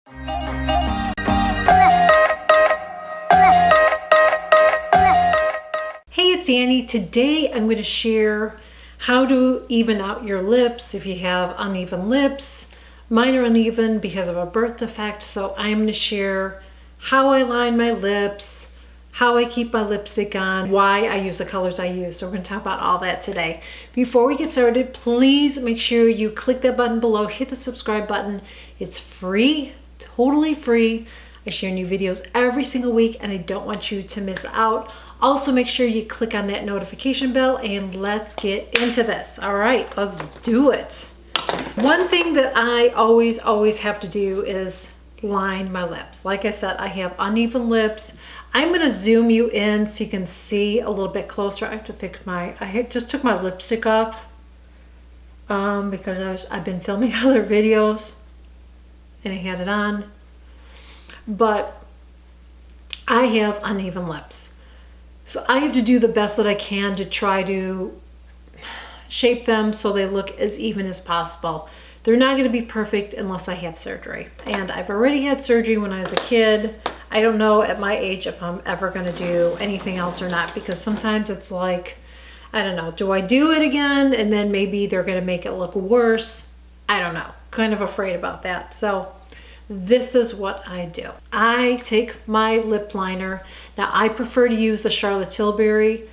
Hey, it's Annie. Today I'm going to share how to even out your lips if you have uneven lips. Mine are uneven because of a birth defect, so I'm going to share how I line my lips, how I keep my lipstick on, why I use the colors I use. So we're going to talk about all that today. Before we get started, please make sure you click that button below, hit the subscribe button. It's free, totally free. I share new videos every single week and I don't want you to miss out. Also, make sure you click on that notification bell and let's get into this. All right, let's do it. One thing that I always have to do is line my lips. Like I said, I have uneven lips. I'm gonna zoom you in so you can see a little bit closer. I have to pick I just took my lipstick off because I've been filming other videos and I had it on. But I have uneven lips. So I have to do the best that I can to try to shape them so they look as even as possible. They're not going to be perfect unless I have surgery. And I've already had surgery when I was a kid. I don't know at my age if I'm ever going to do anything else or not, because sometimes it's like, I don't know, do I do it again? And then maybe they're going to make it look worse. I don't know. Kind of afraid about that. So this is what I do. I take my lip liner. Now I prefer to use the Charlotte Tilbury.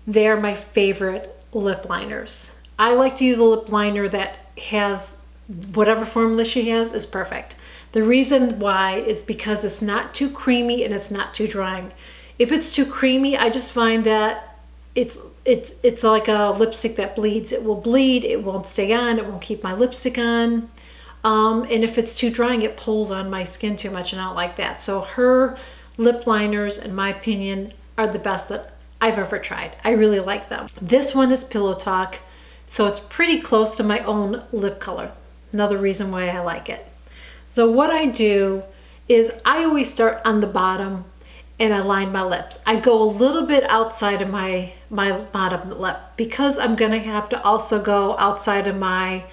They're my favorite lip liners. I like to use a lip liner that has whatever formula she has is perfect. The reason why is because it's not too creamy and it's not too drying. If it's too creamy, I just find that it's like a lipstick that bleeds. It will bleed, it won't stay on, it won't keep my lipstick on. And if it's too drying, it pulls on my skin too much, and I don't like that. So her lip liners, in my opinion, are the best that I've ever tried. I really like them. This one is Pillow Talk, so it's pretty close to my own lip color. Another reason why I like it. So what I do is I always start on the bottom and I line my lips. I go a little bit outside of my bottom lip because I'm gonna have to also go outside of my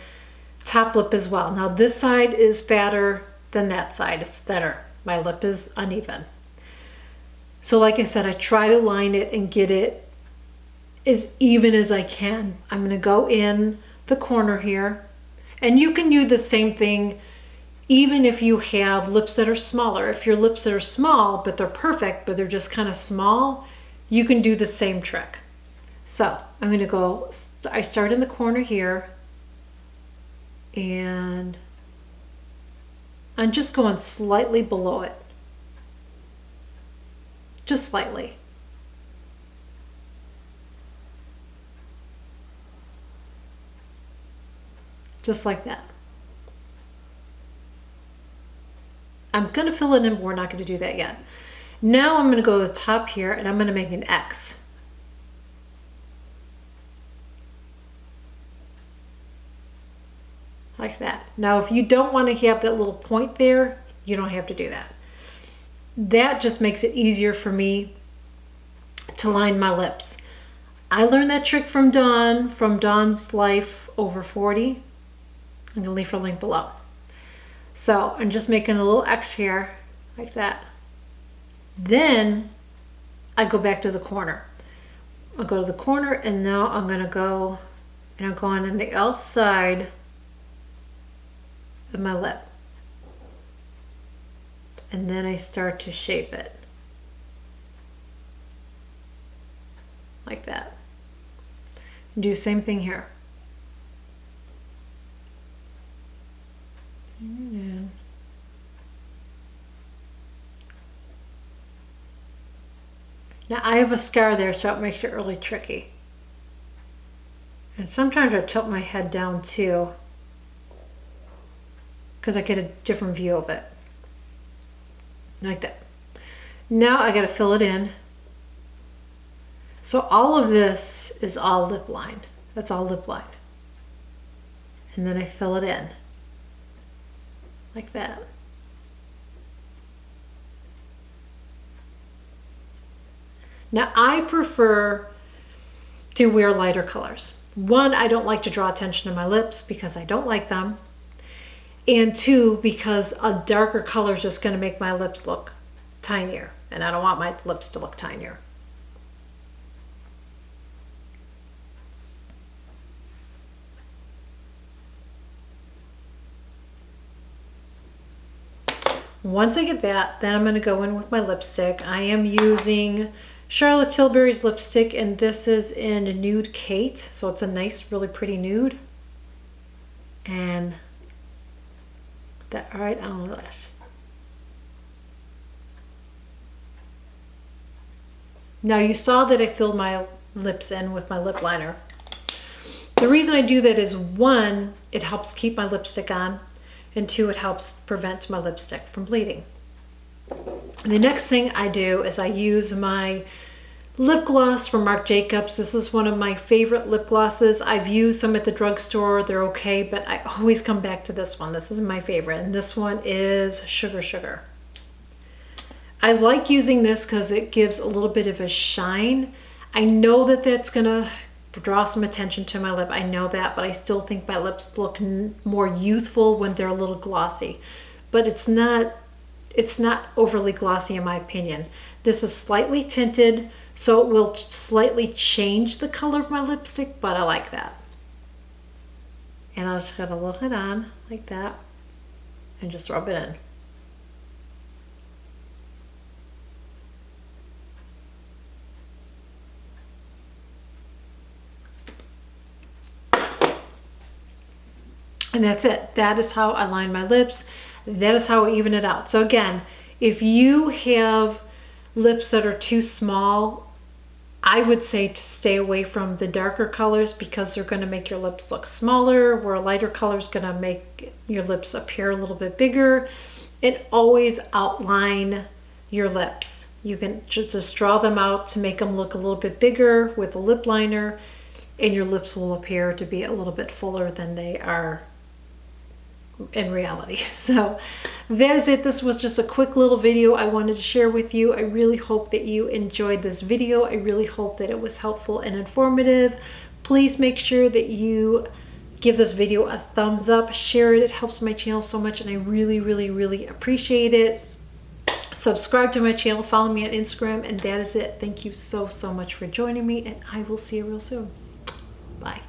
top lip as well. Now this side is fatter than that side. It's thinner. My lip is uneven. So like I said, I try to line it and get it as even as I can. I'm going to go in the corner here, and you can do the same thing even if you have lips that are smaller. If your lips that are small but they're perfect but they're just kind of small, you can do the same trick. So I'm going to go, I start in the corner here, and I'm just going slightly below it, just slightly. Just like that. I'm going to fill it in, but we're not going to do that yet. Now I'm going to go to the top here and I'm going to make an X. Like that. Now if you don't want to have that little point there, you don't have to do that. That just makes it easier for me to line my lips. I learned that trick from Dawn, from Dawn's Life Over 40. I'm going to leave her link below. So I'm just making a little X here, like that. Then I go back to the corner. I'll go to the corner, and now I'm going to go, and I'm going on the outside of my lip. And then I start to shape it. Like that. Do the same thing here. Now I have a scar there, so it makes it really tricky. And sometimes I tilt my head down too, because I get a different view of it. Like that. Now I got to fill it in. So all of this is all lip line. That's all lip line. And then I fill it in. Like that. Now I prefer to wear lighter colors. One, I don't like to draw attention to my lips because I don't like them. And two, because a darker color is just going to make my lips look tinier, and I don't want my lips to look tinier. Once I get that, then I'm going to go in with my lipstick. I am using Charlotte Tilbury's lipstick, and this is in Nude Kate, so it's a nice, really pretty nude. And that right on the lash. Now you saw that I filled my lips in with my lip liner. The reason I do that is, one, it helps keep my lipstick on, and two, it helps prevent my lipstick from bleeding. And the next thing I do is I use my lip gloss from Marc Jacobs. This is one of my favorite lip glosses. I've used some at the drugstore. They're okay, but I always come back to this one. This is my favorite, and this one is Sugar Sugar. I like using this because it gives a little bit of a shine. I know that that's gonna draw some attention to my lip. I know that, but I still think my lips look more youthful when they're a little glossy. But it's not overly glossy in my opinion. This is slightly tinted, so it will slightly change the color of my lipstick, but I like that. And I'll just got a little bit on like that and just rub it in. And that's it. That is how I line my lips. That is how I even it out. So again, if you have lips that are too small, I would say to stay away from the darker colors because they're going to make your lips look smaller, where a lighter color is going to make your lips appear a little bit bigger. And always outline your lips. You can just draw them out to make them look a little bit bigger with a lip liner, and your lips will appear to be a little bit fuller than they are in reality. So that is it. This was just a quick little video I wanted to share with you. I really hope that you enjoyed this video. I really hope that it was helpful and informative. Please make sure that you give this video a thumbs up, share it. It helps my channel so much, and I really, really, really appreciate it. Subscribe to my channel, follow me on Instagram, and that is it. Thank you so, so much for joining me, and I will see you real soon. Bye.